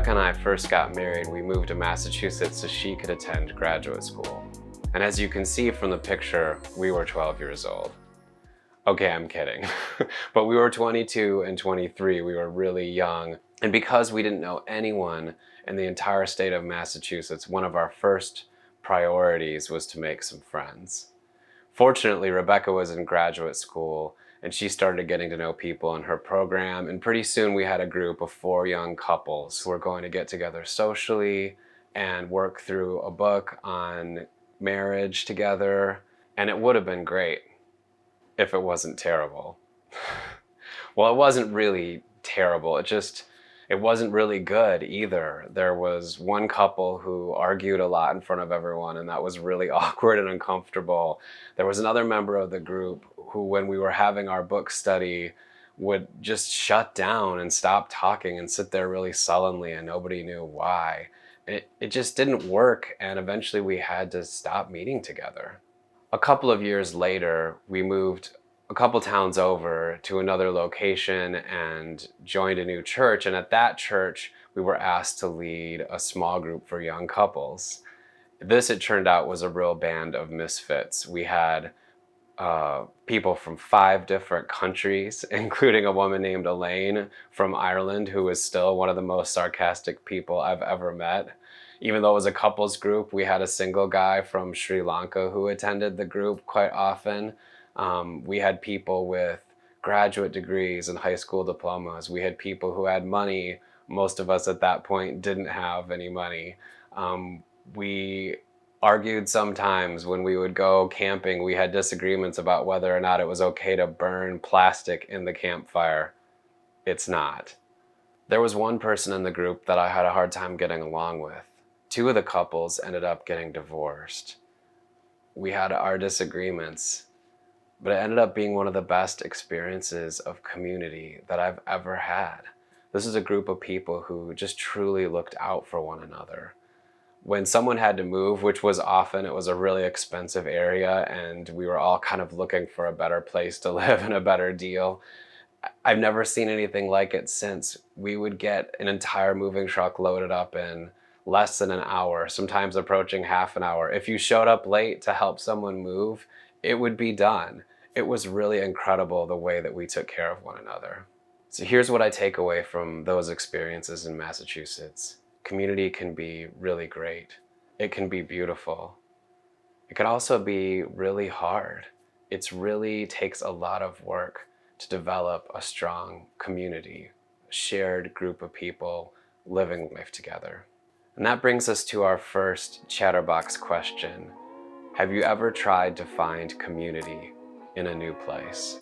Rebecca and I first got married, we moved to Massachusetts so she could attend graduate school. And as you can see from the picture, we were 12 years old. Okay, I'm kidding. But we were 22 and 23, we were really young. And because we didn't know anyone in the entire state of Massachusetts, one of our first priorities was to make some friends. Fortunately, Rebecca was in graduate school and she started getting to know people in her program. And pretty soon we had a group of 4 young couples who were going to get together socially and work through a book on marriage together. And it would have been great if it wasn't terrible. Well, it wasn't really terrible. It wasn't really good either. There was one couple who argued a lot in front of everyone, and that was really awkward and uncomfortable. There was another member of the group who, when we were having our book study, would just shut down and stop talking and sit there really sullenly, and nobody knew why. It just didn't work, and eventually we had to stop meeting together. A couple of years later, we moved a couple towns over to another location and joined a new church. And at that church, we were asked to lead a small group for young couples. This, it turned out, was a real band of misfits. We had people from 5 different countries, including a woman named Elaine from Ireland, who is still one of the most sarcastic people I've ever met. Even though it was a couples group, we had a single guy from Sri Lanka who attended the group quite often. We had people with graduate degrees and high school diplomas. We had people who had money. Most of us at that point didn't have any money. We argued sometimes when we would go camping. We had disagreements about whether or not it was okay to burn plastic in the campfire. It's not. There was one person in the group that I had a hard time getting along with. 2 of the couples ended up getting divorced. We had our disagreements, but it ended up being one of the best experiences of community that I've ever had. This is a group of people who just truly looked out for one another. When someone had to move, which was often, it was a really expensive area, and we were all kind of looking for a better place to live and a better deal. I've never seen anything like it since. We would get an entire moving truck loaded up in less than an hour, sometimes approaching half an hour. If you showed up late to help someone move, it would be done. It was really incredible the way that we took care of one another. So here's what I take away from those experiences in Massachusetts. Community can be really great. It can be beautiful. It can also be really hard. It really takes a lot of work to develop a strong community, a shared group of people living life together. And that brings us to our first Chatterbox question. Have you ever tried to find community in a new place?